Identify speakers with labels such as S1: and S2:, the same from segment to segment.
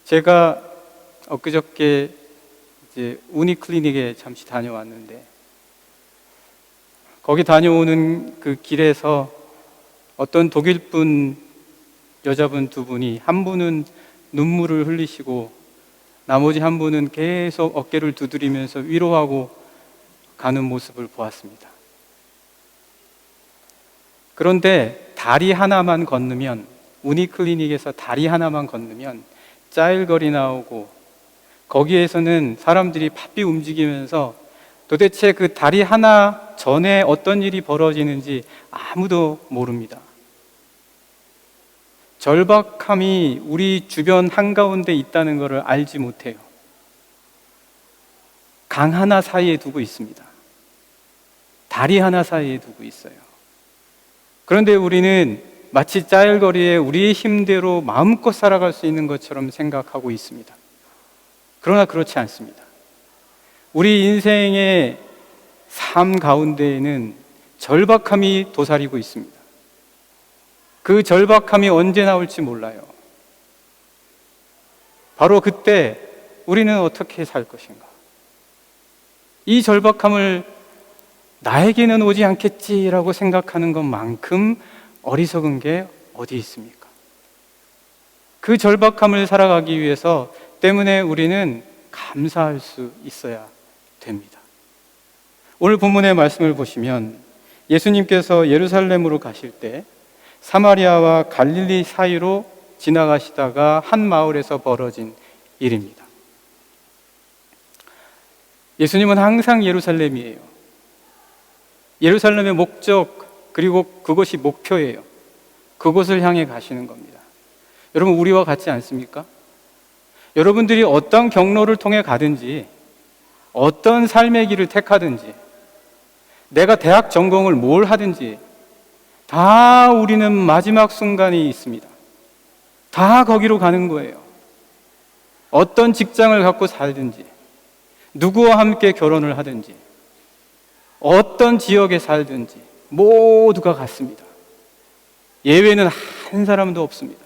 S1: 제가 엊그저께 이제 우니클리닉에 잠시 다녀왔는데, 거기 다녀오는 그 길에서 어떤 독일분 여자분 두 분이, 한 분은 눈물을 흘리시고 나머지 한 분은 계속 어깨를 두드리면서 위로하고 가는 모습을 보았습니다. 그런데 다리 하나만 건너면, 우니클리닉에서 다리 하나만 건너면 짜일거리 나오고, 거기에서는 사람들이 바삐 움직이면서 도대체 그 다리 하나 전에 어떤 일이 벌어지는지 아무도 모릅니다. 절박함이 우리 주변 한가운데 있다는 것을 알지 못해요. 강 하나 사이에 두고 있습니다. 다리 하나 사이에 두고 있어요. 그런데 우리는 마치 짜일거리에 우리의 힘대로 마음껏 살아갈 수 있는 것처럼 생각하고 있습니다. 그러나 그렇지 않습니다. 우리 인생의 삶 가운데에는 절박함이 도사리고 있습니다. 그 절박함이 언제 나올지 몰라요. 바로 그때 우리는 어떻게 살 것인가? 이 절박함을 나에게는 오지 않겠지라고 생각하는 것만큼 어리석은 게 어디 있습니까? 그 절박함을 살아가기 위해서 때문에 우리는 감사할 수 있어야 됩니다. 오늘 본문의 말씀을 보시면 예수님께서 예루살렘으로 가실 때 사마리아와 갈릴리 사이로 지나가시다가 한 마을에서 벌어진 일입니다. 예수님은 항상 예루살렘이에요. 예루살렘의 목적, 그리고 그것이 목표예요. 그곳을 향해 가시는 겁니다. 여러분, 우리와 같지 않습니까? 여러분들이 어떤 경로를 통해 가든지, 어떤 삶의 길을 택하든지, 내가 대학 전공을 뭘 하든지 다 우리는 마지막 순간이 있습니다. 다 거기로 가는 거예요. 어떤 직장을 갖고 살든지, 누구와 함께 결혼을 하든지, 어떤 지역에 살든지 모두가 같습니다. 예외는 한 사람도 없습니다.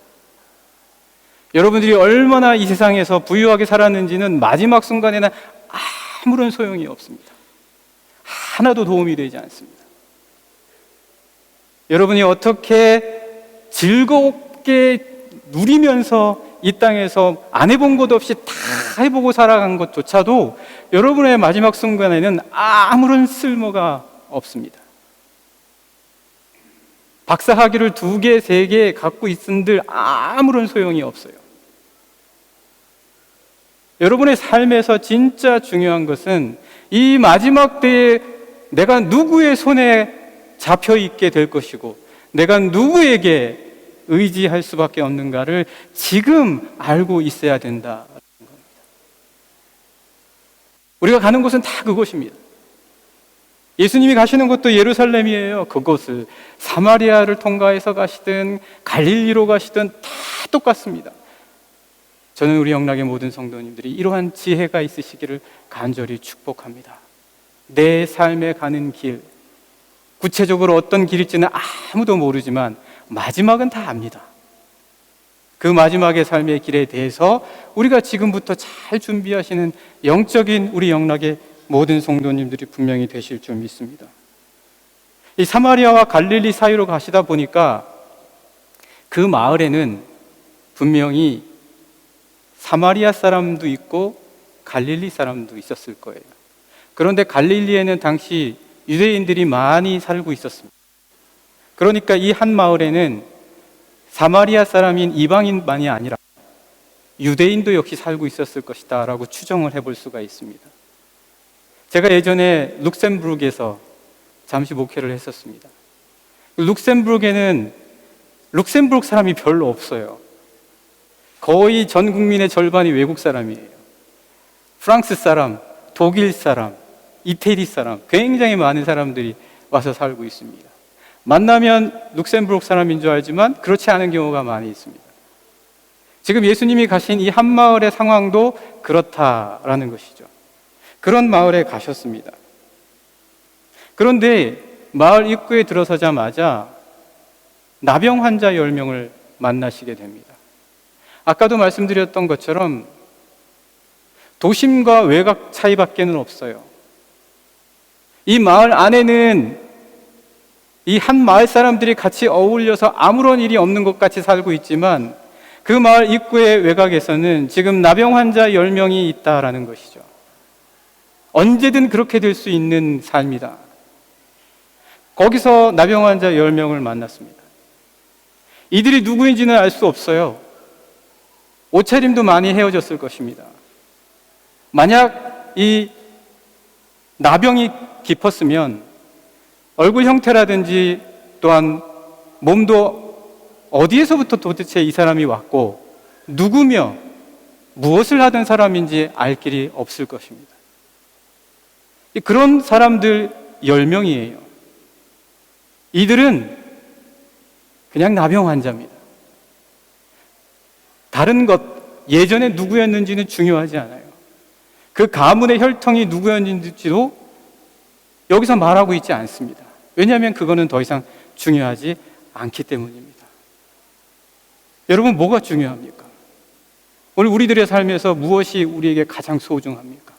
S1: 여러분들이 얼마나 이 세상에서 부유하게 살았는지는 마지막 순간에는 아무런 소용이 없습니다. 하나도 도움이 되지 않습니다. 여러분이 어떻게 즐겁게 누리면서 이 땅에서 안 해본 것 없이 다 해보고 살아간 것조차도 여러분의 마지막 순간에는 아무런 쓸모가 없습니다. 박사학위를 2개, 3개 갖고 있은들 아무런 소용이 없어요. 여러분의 삶에서 진짜 중요한 것은 이 마지막 때에 내가 누구의 손에 잡혀 있게 될 것이고, 내가 누구에게 의지할 수밖에 없는가를 지금 알고 있어야 된다는 겁니다. 우리가 가는 곳은 다 그곳입니다. 예수님이 가시는 곳도 예루살렘이에요. 그곳을 사마리아를 통과해서 가시든 갈릴리로 가시든 다 똑같습니다. 저는 우리 영락의 모든 성도님들이 이러한 지혜가 있으시기를 간절히 축복합니다. 내 삶에 가는 길, 구체적으로 어떤 길일지는 아무도 모르지만 마지막은 다 압니다. 그 마지막의 삶의 길에 대해서 우리가 지금부터 잘 준비하시는 영적인 우리 영락의 모든 성도님들이 분명히 되실 줄 믿습니다. 이 사마리아와 갈릴리 사이로 가시다 보니까 그 마을에는 분명히 사마리아 사람도 있고 갈릴리 사람도 있었을 거예요. 그런데 갈릴리에는 당시 유대인들이 많이 살고 있었습니다. 그러니까 이 한 마을에는 사마리아 사람인 이방인만이 아니라 유대인도 역시 살고 있었을 것이다 라고 추정을 해볼 수가 있습니다. 제가 예전에 룩셈부르크에서 잠시 목회를 했었습니다. 룩셈부르크에는 룩셈부르크 사람이 별로 없어요. 거의 전 국민의 절반이 외국 사람이에요. 프랑스 사람, 독일 사람, 이태리 사람, 굉장히 많은 사람들이 와서 살고 있습니다. 만나면 룩셈부르크 사람인 줄 알지만 그렇지 않은 경우가 많이 있습니다. 지금 예수님이 가신 이 한 마을의 상황도 그렇다라는 것이죠. 그런 마을에 가셨습니다. 그런데 마을 입구에 들어서자마자 나병 환자 10명을 만나시게 됩니다. 아까도 말씀드렸던 것처럼 도심과 외곽 차이밖에는 없어요. 이 마을 안에는 이 한 마을 사람들이 같이 어울려서 아무런 일이 없는 것 같이 살고 있지만 그 마을 입구의 외곽에서는 지금 나병 환자 10명이 있다라는 것이죠. 언제든 그렇게 될 수 있는 삶이다. 거기서 나병 환자 10명을 만났습니다. 이들이 누구인지는 알 수 없어요. 옷차림도 많이 헤어졌을 것입니다. 만약 이 나병이 깊었으면 얼굴 형태라든지 또한 몸도 어디에서부터 도대체 이 사람이 왔고 누구며 무엇을 하던 사람인지 알 길이 없을 것입니다. 그런 사람들 10명이에요. 이들은 그냥 나병 환자입니다. 다른 것, 예전에 누구였는지는 중요하지 않아요. 그 가문의 혈통이 누구였는지도 여기서 말하고 있지 않습니다. 왜냐하면 그거는 더 이상 중요하지 않기 때문입니다. 여러분, 뭐가 중요합니까? 오늘 우리들의 삶에서 무엇이 우리에게 가장 소중합니까?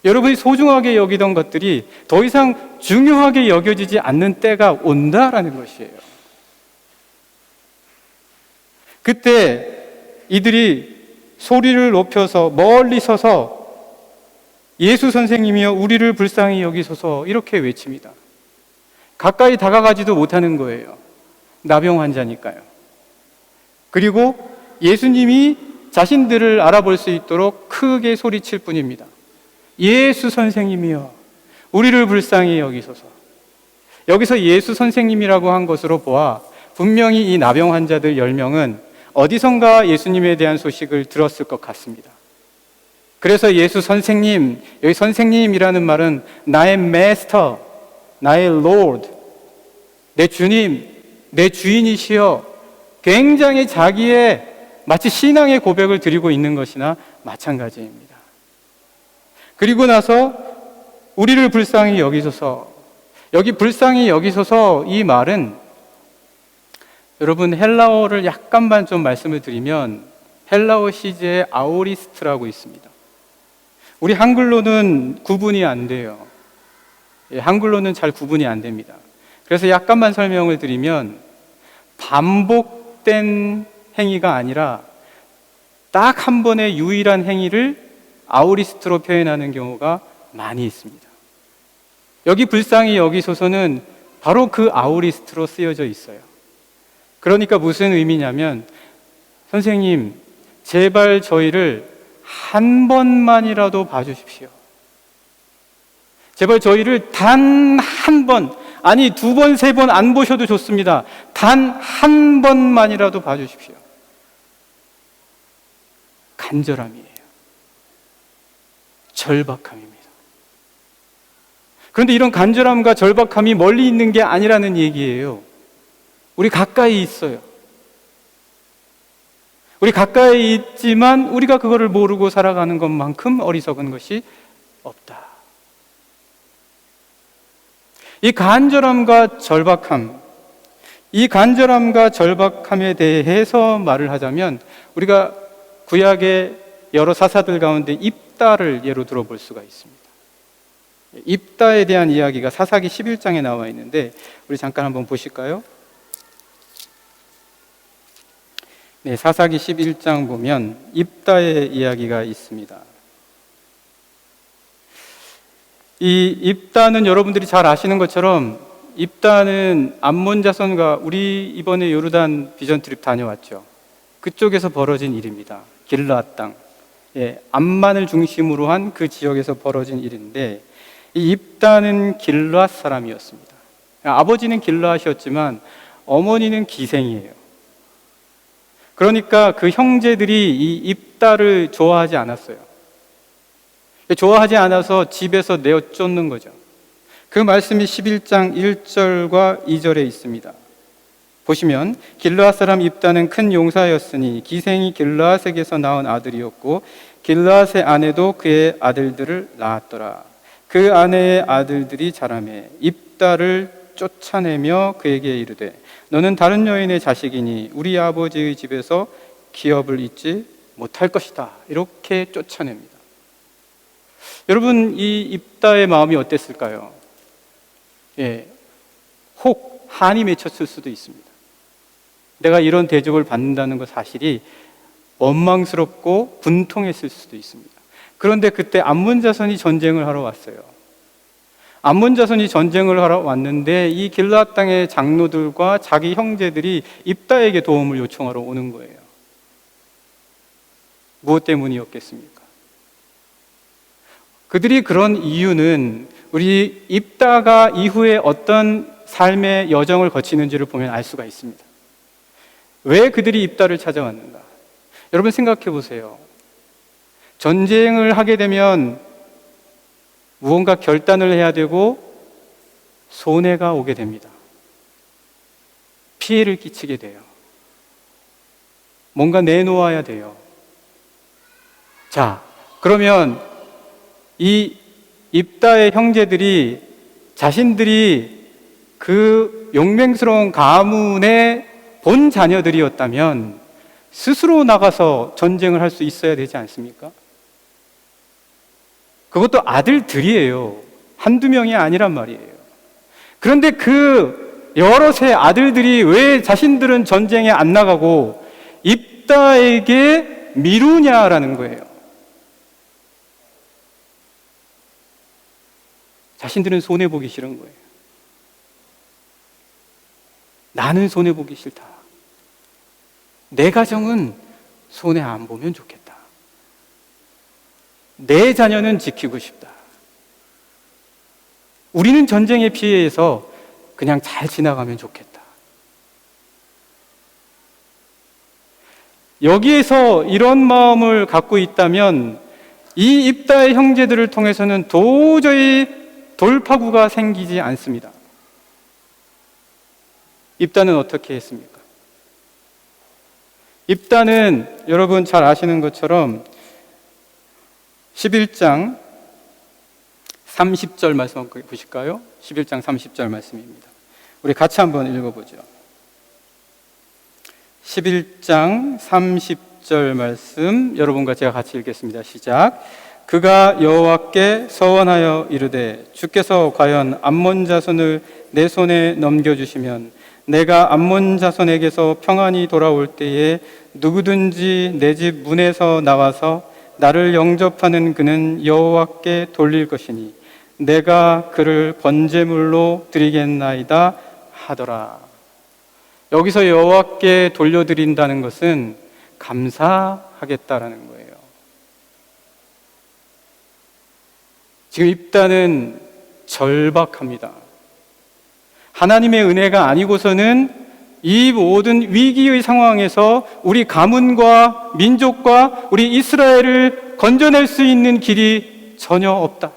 S1: 여러분이 소중하게 여기던 것들이 더 이상 중요하게 여겨지지 않는 때가 온다라는 것이에요. 그때 이들이 소리를 높여서 멀리 서서 예수 선생님이여 우리를 불쌍히 여기소서 이렇게 외칩니다. 가까이 다가가지도 못하는 거예요. 나병 환자니까요. 그리고 예수님이 자신들을 알아볼 수 있도록 크게 소리칠 뿐입니다. 예수 선생님이여 우리를 불쌍히 여기소서. 여기서 예수 선생님이라고 한 것으로 보아 분명히 이 나병 환자들 10명은 어디선가 예수님에 대한 소식을 들었을 것 같습니다. 그래서 예수 선생님, 여기 선생님이라는 말은 나의 마스터, 나의 로드, 내 주님, 내 주인이시여 굉장히 자기의 마치 신앙의 고백을 드리고 있는 것이나 마찬가지입니다. 그리고 나서 우리를 불쌍히 여기소서. 여기 불쌍히 여기소서 이 말은 여러분 헬라어를 약간만 좀 말씀을 드리면 헬라어 시제에 아오리스트라고 있습니다. 우리 한글로는 구분이 안 돼요. 한글로는 잘 구분이 안 됩니다. 그래서 약간만 설명을 드리면 반복된 행위가 아니라 딱 한 번의 유일한 행위를 아오리스트로 표현하는 경우가 많이 있습니다. 여기 불쌍히 여기소서는 바로 그 아오리스트로 쓰여져 있어요. 그러니까 무슨 의미냐면 선생님 제발 저희를 한 번만이라도 봐주십시오. 제발 저희를 단 한 번, 아니 2번, 3번 안 보셔도 좋습니다. 단 한 번만이라도 봐주십시오. 간절함이에요. 절박함입니다. 그런데 이런 간절함과 절박함이 멀리 있는 게 아니라는 얘기예요. 우리 가까이 있어요. 우리 가까이 있지만 우리가 그거를 모르고 살아가는 것만큼 어리석은 것이 없다. 이 간절함과 절박함, 이 간절함과 절박함에 대해서 말을 하자면 우리가 구약의 여러 사사들 가운데 입다를 예로 들어볼 수가 있습니다. 입다에 대한 이야기가 사사기 11장에 나와 있는데 우리 잠깐 한번 보실까요? 네, 사사기 11장 보면 입다의 이야기가 있습니다. 이 입다는 여러분들이 잘 아시는 것처럼 입다는 암몬 자손과 우리 이번에 요르단 비전 트립 다녀왔죠. 그쪽에서 벌어진 일입니다. 길르앗 땅, 암만을 중심으로 한 그 지역에서 벌어진 일인데 이 입다는 길르앗 사람이었습니다. 아버지는 길르앗이었지만 어머니는 기생이에요. 그러니까 그 형제들이 이 입다를 좋아하지 않았어요. 좋아하지 않아서 집에서 내어 쫓는 거죠. 그 말씀이 11장 1절과 2절에 있습니다. 보시면 길르앗 사람 입다는 큰 용사였으니 기생이 길르앗에게서 낳은 아들이었고 길르앗의 아내도 그의 아들들을 낳았더라. 그 아내의 아들들이 자라매 입다를 쫓아내며 그에게 이르되 너는 다른 여인의 자식이니 우리 아버지의 집에서 기업을 잊지 못할 것이다. 이렇게 쫓아냅니다. 여러분, 이 입다의 마음이 어땠을까요? 혹 한이 맺혔을 수도 있습니다. 내가 이런 대접을 받는다는 것 사실이 원망스럽고 분통했을 수도 있습니다. 그런데 그때 암몬 자손이 전쟁을 하러 왔어요. 암몬 자손이 전쟁을 하러 왔는데 이 길르앗 땅의 장로들과 자기 형제들이 입다에게 도움을 요청하러 오는 거예요. 무엇 때문이었겠습니까? 그들이 그런 이유는 우리 입다가 이후에 어떤 삶의 여정을 거치는지를 보면 알 수가 있습니다. 왜 그들이 입다를 찾아왔는가? 여러분 생각해 보세요. 전쟁을 하게 되면 무언가 결단을 해야 되고 손해가 오게 됩니다. 피해를 끼치게 돼요. 뭔가 내놓아야 돼요. 자, 그러면 이 입다의 형제들이 자신들이 그 용맹스러운 가문의 본 자녀들이었다면 스스로 나가서 전쟁을 할 수 있어야 되지 않습니까? 그것도 아들들이에요. 한두 명이 아니란 말이에요. 그런데 그 여럿의 아들들이 왜 자신들은 전쟁에 안 나가고 입다에게 미루냐라는 거예요. 자신들은 손해보기 싫은 거예요. 나는 손해보기 싫다. 내 가정은 손해 안 보면 좋겠다. 내 자녀는 지키고 싶다. 우리는 전쟁의 피해에서 그냥 잘 지나가면 좋겠다. 여기에서 이런 마음을 갖고 있다면 이 입다의 형제들을 통해서는 도저히 돌파구가 생기지 않습니다. 입다는 어떻게 했습니까? 입다는 여러분 잘 아시는 것처럼 11장 30절 말씀 한번 보실까요? 11장 30절 말씀입니다. 우리 같이 한번 읽어보죠. 11장 30절 말씀 여러분과 제가 같이 읽겠습니다. 시작. 그가 여호와께 서원하여 이르되 주께서 과연 암몬 자손을 내 손에 넘겨주시면 내가 암몬 자손에게서 평안히 돌아올 때에 누구든지 내 집 문에서 나와서 나를 영접하는 그는 여호와께 돌릴 것이니 내가 그를 번제물로 드리겠나이다 하더라. 여기서 여호와께 돌려드린다는 것은 감사하겠다라는 거예요. 지금 입다는 절박합니다. 하나님의 은혜가 아니고서는 이 모든 위기의 상황에서 우리 가문과 민족과 우리 이스라엘을 건져낼 수 있는 길이 전혀 없다.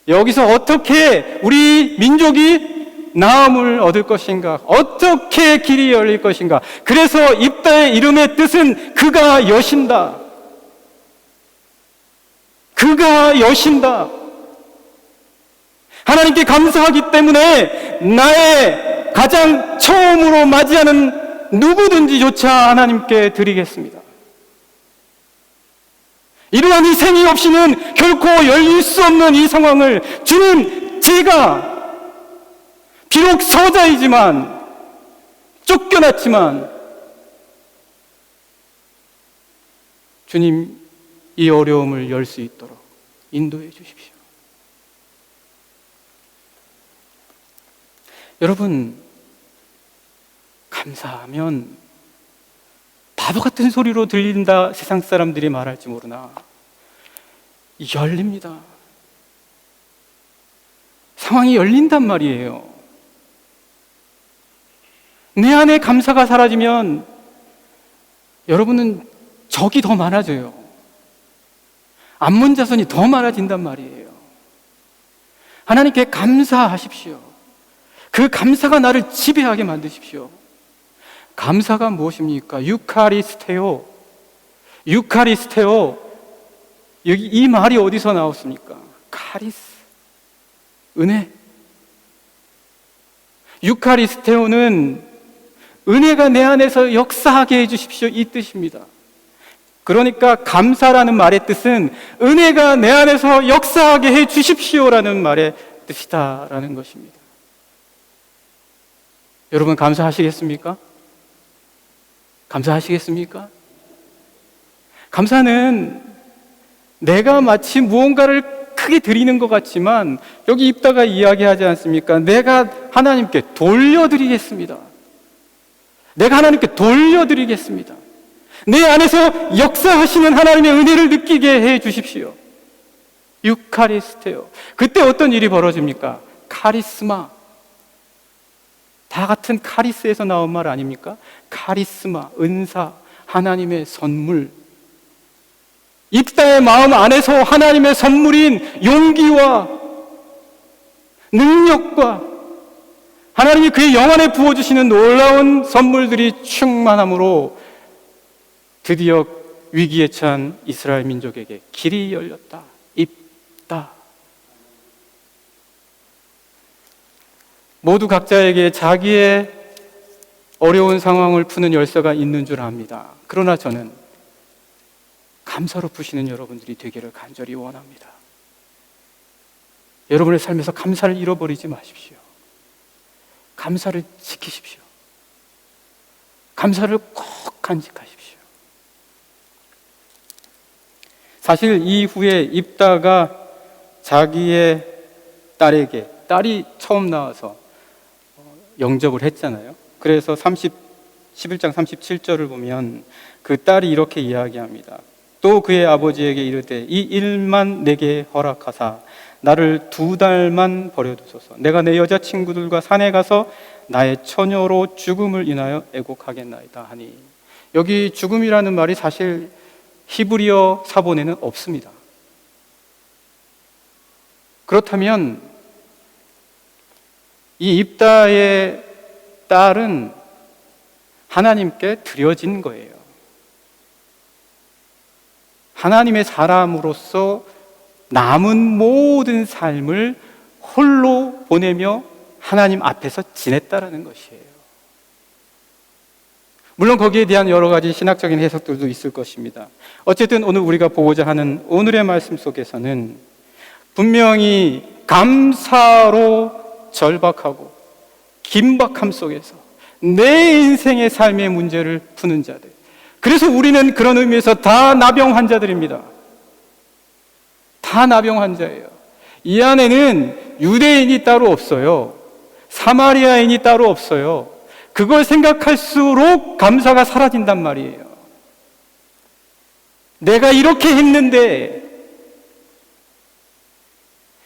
S1: 여기서 어떻게 우리 민족이 나음을 얻을 것인가? 어떻게 길이 열릴 것인가? 그래서 입다의 이름의 뜻은 그가 여신다. 그가 여신다. 하나님께 감사하기 때문에 나의 가장 처음으로 맞이하는 누구든지조차 하나님께 드리겠습니다. 이러한 희생이 없이는 결코 열릴 수 없는 이 상황을 주님, 제가 비록 서자이지만 쫓겨났지만 주님 이 어려움을 열 수 있도록 인도해 주십시오. 여러분, 감사하면 바보 같은 소리로 들린다 세상 사람들이 말할지 모르나 열립니다. 상황이 열린단 말이에요. 내 안에 감사가 사라지면 여러분은 적이 더 많아져요. 암몬 자손이 더 많아진단 말이에요. 하나님께 감사하십시오. 그 감사가 나를 지배하게 만드십시오. 감사가 무엇입니까? 유카리스테오. 유카리스테오. 여기 이 말이 어디서 나왔습니까? 카리스. 은혜. 유카리스테오는 은혜가 내 안에서 역사하게 해주십시오, 이 뜻입니다. 그러니까 감사라는 말의 뜻은 은혜가 내 안에서 역사하게 해주십시오라는 말의 뜻이다라는 것입니다. 여러분 감사하시겠습니까? 감사하시겠습니까? 감사는 내가 마치 무언가를 크게 드리는 것 같지만 여기 입다가 이야기하지 않습니까? 내가 하나님께 돌려드리겠습니다. 내가 하나님께 돌려드리겠습니다. 내 안에서 역사하시는 하나님의 은혜를 느끼게 해 주십시오. 유카리스테요. 그때 어떤 일이 벌어집니까? 카리스마. 다 같은 카리스에서 나온 말 아닙니까? 카리스마, 은사, 하나님의 선물. 입다의 마음 안에서 하나님의 선물인 용기와 능력과 하나님이 그의 영안에 부어주시는 놀라운 선물들이 충만함으로 드디어 위기에 처한 이스라엘 민족에게 길이 열렸다. 입다. 모두 각자에게 자기의 어려운 상황을 푸는 열쇠가 있는 줄 압니다. 그러나 저는 감사로 푸시는 여러분들이 되기를 간절히 원합니다. 여러분의 삶에서 감사를 잃어버리지 마십시오. 감사를 지키십시오. 감사를 꼭 간직하십시오. 사실 이후에 입다가 자기의 딸에게, 딸이 처음 나와서 영접을 했잖아요. 그래서 11장 37절을 보면 그 딸이 이렇게 이야기합니다. 또 그의 아버지에게 이르되 이 일만 내게 허락하사 나를 2달만 버려두소서. 내가 내 여자친구들과 산에 가서 나의 처녀로 죽음을 인하여 애곡하겠나이다 하니, 여기 죽음이라는 말이 사실 히브리어 사본에는 없습니다. 그렇다면 이 입다의 딸은 하나님께 드려진 거예요. 하나님의 사람으로서 남은 모든 삶을 홀로 보내며 하나님 앞에서 지냈다라는 것이에요. 물론 거기에 대한 여러 가지 신학적인 해석들도 있을 것입니다. 어쨌든 오늘 우리가 보고자 하는 오늘의 말씀 속에서는 분명히 감사로 절박하고 긴박함 속에서 내 인생의 삶의 문제를 푸는 자들, 그래서 우리는 그런 의미에서 다 나병 환자들입니다. 다 나병 환자예요. 이 안에는 유대인이 따로 없어요. 사마리아인이 따로 없어요. 그걸 생각할수록 감사가 사라진단 말이에요. 내가 이렇게 했는데,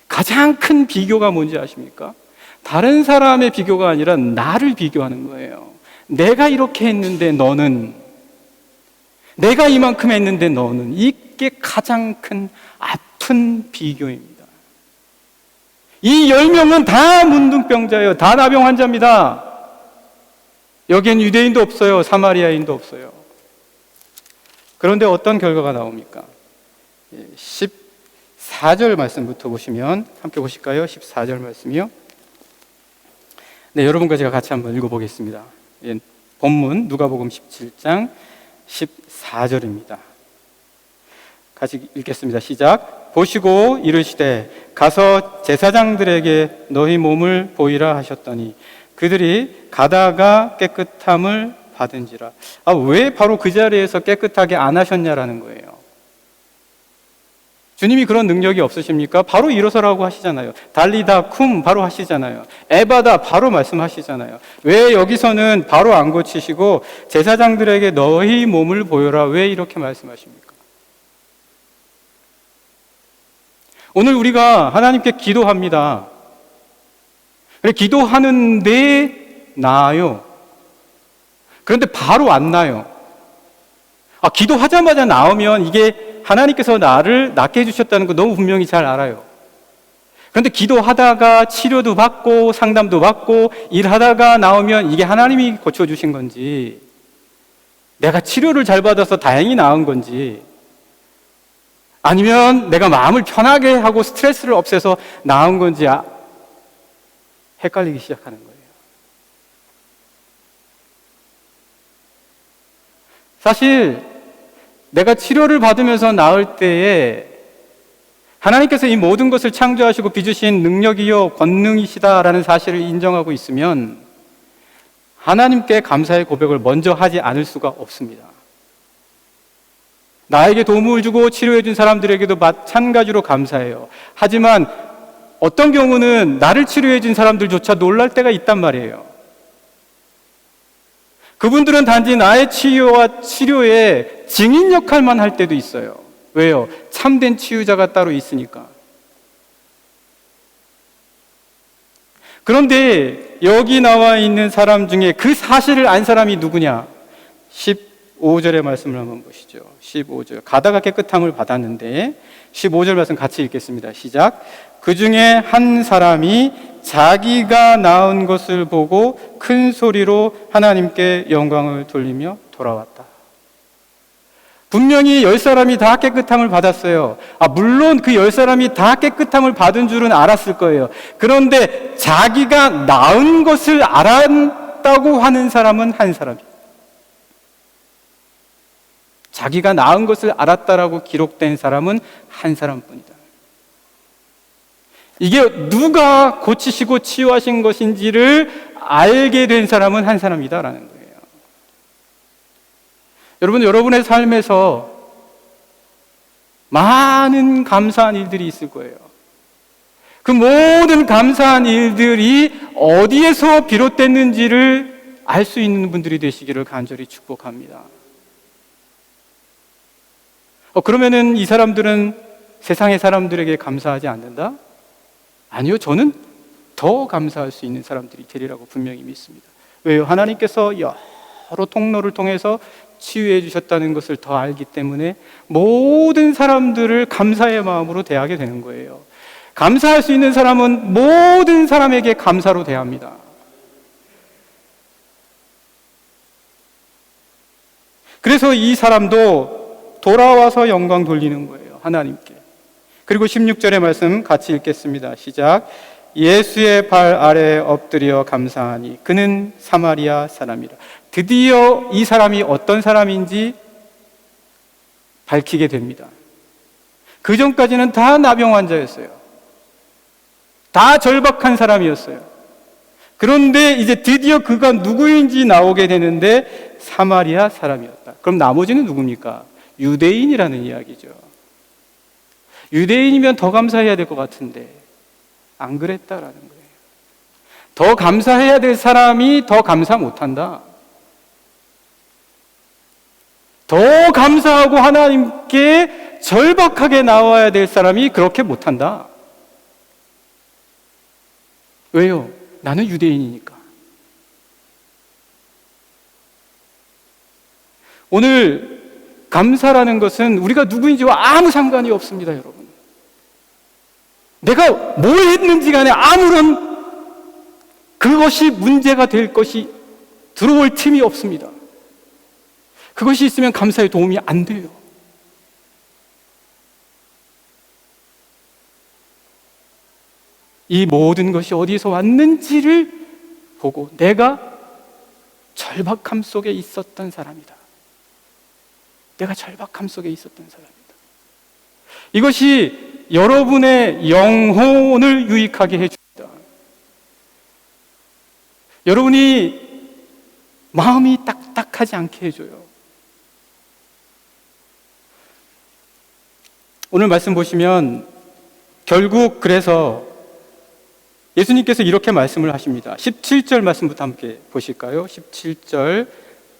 S1: 가장 큰 비교가 뭔지 아십니까? 다른 사람의 비교가 아니라 나를 비교하는 거예요. 내가 이렇게 했는데 너는, 내가 이만큼 했는데 너는, 이게 가장 큰 아픈 비교입니다. 이 10명은 다 문둥병자예요. 다 나병 환자입니다. 여기엔 유대인도 없어요. 사마리아인도 없어요. 그런데 어떤 결과가 나옵니까? 14절 말씀부터 보시면, 함께 보실까요? 14절 말씀이요. 네, 여러분과 제가 같이 한번 읽어보겠습니다. 본문 누가복음 17장 14절입니다. 같이 읽겠습니다. 시작. 보시고 이르시되 가서 제사장들에게 너희 몸을 보이라 하셨더니 그들이 가다가 깨끗함을 받은지라. 왜 바로 그 자리에서 깨끗하게 안 하셨냐라는 거예요. 주님이 그런 능력이 없으십니까? 바로 일어서라고 하시잖아요. 달리다 쿰 바로 하시잖아요. 에바다 바로 말씀하시잖아요. 왜 여기서는 바로 안 고치시고 제사장들에게 너희 몸을 보여라, 왜 이렇게 말씀하십니까? 오늘 우리가 하나님께 기도합니다. 그래, 기도하는데 나아요. 그런데 바로 안 나요. 기도하자마자 나오면 이게 하나님께서 나를 낫게 해주셨다는 거 너무 분명히 잘 알아요. 그런데 기도하다가 치료도 받고 상담도 받고 일하다가 나오면 이게 하나님이 고쳐주신 건지, 내가 치료를 잘 받아서 다행히 나은 건지, 아니면 내가 마음을 편하게 하고 스트레스를 없애서 나은 건지 헷갈리기 시작하는 거예요. 사실 내가 치료를 받으면서 나을 때에 하나님께서 이 모든 것을 창조하시고 빚으신 능력이요 권능이시다라는 사실을 인정하고 있으면 하나님께 감사의 고백을 먼저 하지 않을 수가 없습니다. 나에게 도움을 주고 치료해 준 사람들에게도 마찬가지로 감사해요. 하지만 어떤 경우는 나를 치료해 준 사람들조차 놀랄 때가 있단 말이에요. 그분들은 단지 나의 치유와 치료에 증인 역할만 할 때도 있어요. 왜요? 참된 치유자가 따로 있으니까. 그런데 여기 나와 있는 사람 중에 그 사실을 안 사람이 누구냐? 15절의 말씀을 한번 보시죠. 15절. 가다가 깨끗함을 받았는데 15절 말씀 같이 읽겠습니다. 시작. 그 중에 한 사람이 자기가 낳은 것을 보고 큰 소리로 하나님께 영광을 돌리며 돌아왔다. 분명히 10사람이 다 깨끗함을 받았어요. 물론 그 10사람이 다 깨끗함을 받은 줄은 알았을 거예요. 그런데 자기가 낳은 것을 알았다고 하는 사람은 한 사람이에요. 자기가 낳은 것을 알았다라고 기록된 사람은 한 사람뿐이다. 이게 누가 고치시고 치유하신 것인지를 알게 된 사람은 한 사람이다라는 거예요. 여러분, 여러분의 삶에서 많은 감사한 일들이 있을 거예요. 그 모든 감사한 일들이 어디에서 비롯됐는지를 알 수 있는 분들이 되시기를 간절히 축복합니다. 그러면은 이 사람들은 세상의 사람들에게 감사하지 않는다? 아니요, 저는 더 감사할 수 있는 사람들이 되리라고 분명히 믿습니다. 왜요? 하나님께서 여러 통로를 통해서 치유해 주셨다는 것을 더 알기 때문에 모든 사람들을 감사의 마음으로 대하게 되는 거예요. 감사할 수 있는 사람은 모든 사람에게 감사로 대합니다. 그래서 이 사람도 돌아와서 영광 돌리는 거예요, 하나님께. 그리고 16절의 말씀 같이 읽겠습니다. 시작. 예수의 발 아래에 엎드려 감사하니 그는 사마리아 사람이라. 드디어 이 사람이 어떤 사람인지 밝히게 됩니다. 그 전까지는 다 나병 환자였어요. 다 절박한 사람이었어요. 그런데 이제 드디어 그가 누구인지 나오게 되는데 사마리아 사람이었다. 그럼 나머지는 누굽니까? 유대인이라는 이야기죠. 유대인이면 더 감사해야 될 것 같은데 안 그랬다라는 거예요. 더 감사해야 될 사람이 더 감사 못한다. 더 감사하고 하나님께 절박하게 나와야 될 사람이 그렇게 못한다. 왜요? 나는 유대인이니까. 오늘 감사라는 것은 우리가 누구인지와 아무 상관이 없습니다, 여러분. 내가 뭘 했는지 간에 아무런 그것이 문제가 될 것이 들어올 틈이 없습니다. 그것이 있으면 감사에 도움이 안 돼요. 이 모든 것이 어디서 왔는지를 보고 내가 절박함 속에 있었던 사람이다. 내가 절박함 속에 있었던 사람이다. 이것이 여러분의 영혼을 유익하게 해줍니다. 여러분이 마음이 딱딱하지 않게 해줘요. 오늘 말씀 보시면 결국 그래서 예수님께서 이렇게 말씀을 하십니다. 17절 말씀부터 함께 보실까요? 17절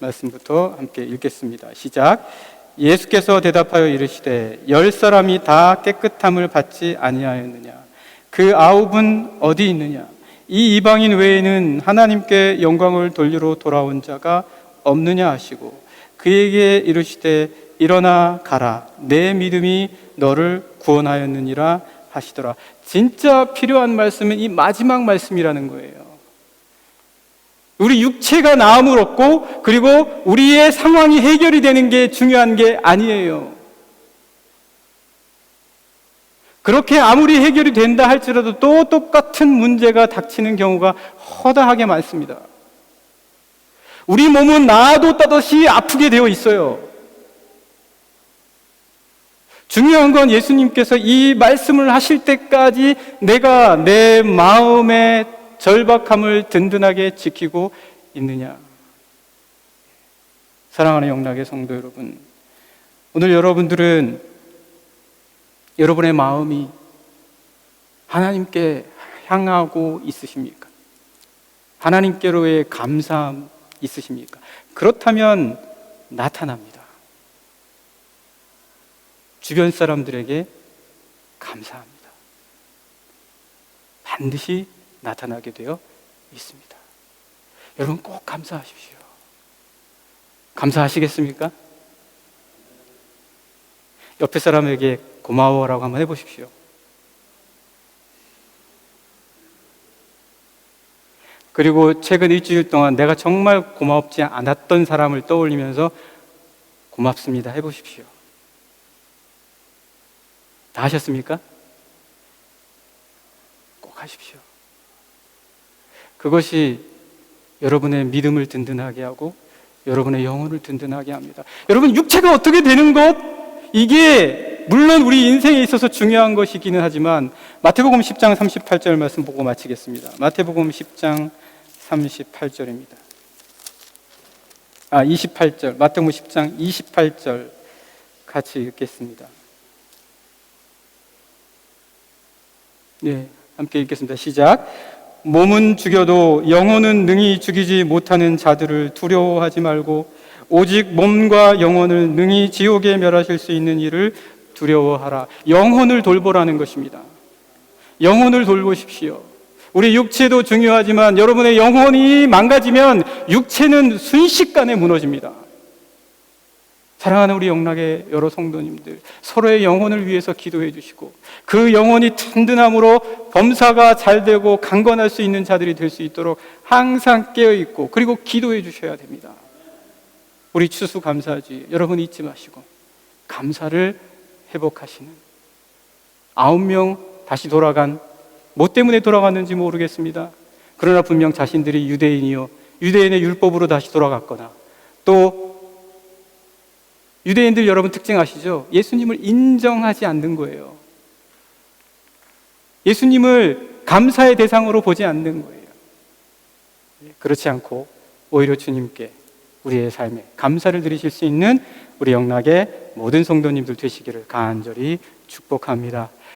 S1: 말씀부터 함께 읽겠습니다. 시작. 예수께서 대답하여 이르시되 10사람이 다 깨끗함을 받지 아니하였느냐? 그 9은 어디 있느냐? 이 이방인 외에는 하나님께 영광을 돌리러 돌아온 자가 없느냐 하시고 그에게 이르시되 일어나 가라. 내 믿음이 너를 구원하였느니라 하시더라. 진짜 필요한 말씀은 이 마지막 말씀이라는 거예요. 우리 육체가 나음을 얻고 그리고 우리의 상황이 해결이 되는 게 중요한 게 아니에요. 그렇게 아무리 해결이 된다 할지라도 또 똑같은 문제가 닥치는 경우가 허다하게 많습니다. 우리 몸은 나도 따듯이 아프게 되어 있어요. 중요한 건 예수님께서 이 말씀을 하실 때까지 내가 내 마음의 절박함을 든든하게 지키고 있느냐. 사랑하는 영락의 성도 여러분, 오늘 여러분들은 여러분의 마음이 하나님께 향하고 있으십니까? 하나님께로의 감사함 있으십니까? 그렇다면 나타납니다. 주변 사람들에게 감사합니다. 반드시 나타나게 되어 있습니다. 여러분 꼭 감사하십시오. 감사하시겠습니까? 옆에 사람에게 고마워라고 한번 해보십시오. 그리고 최근 일주일 동안 내가 정말 고맙지 않았던 사람을 떠올리면서 고맙습니다 해보십시오. 다 하셨습니까? 꼭 하십시오. 그것이 여러분의 믿음을 든든하게 하고 여러분의 영혼을 든든하게 합니다. 여러분, 육체가 어떻게 되는 것, 이게 물론 우리 인생에 있어서 중요한 것이기는 하지만 마태복음 10장 38절 말씀 보고 마치겠습니다. 마태복음 10장 38절입니다. 28절, 마태복음 10장 28절 같이 읽겠습니다. 네, 함께 읽겠습니다. 시작. 몸은 죽여도 영혼은 능히 죽이지 못하는 자들을 두려워하지 말고 오직 몸과 영혼을 능히 지옥에 멸하실 수 있는 이를 두려워하라. 영혼을 돌보라는 것입니다. 영혼을 돌보십시오. 우리 육체도 중요하지만 여러분의 영혼이 망가지면 육체는 순식간에 무너집니다. 사랑하는 우리 영락의 여러 성도님들, 서로의 영혼을 위해서 기도해 주시고 그 영혼이 든든함으로 범사가 잘 되고 강건할 수 있는 자들이 될 수 있도록 항상 깨어있고 그리고 기도해 주셔야 됩니다. 우리 추수감사주의 여러분 잊지 마시고 감사를 회복하시는 9명 다시 돌아간, 뭐 때문에 돌아갔는지 모르겠습니다. 그러나 분명 자신들이 유대인이요 유대인의 율법으로 다시 돌아갔거나, 또 유대인들 여러분 특징 아시죠? 예수님을 인정하지 않는 거예요. 예수님을 감사의 대상으로 보지 않는 거예요. 그렇지 않고 오히려 주님께 우리의 삶에 감사를 드리실 수 있는 우리 영락의 모든 성도님들 되시기를 간절히 축복합니다.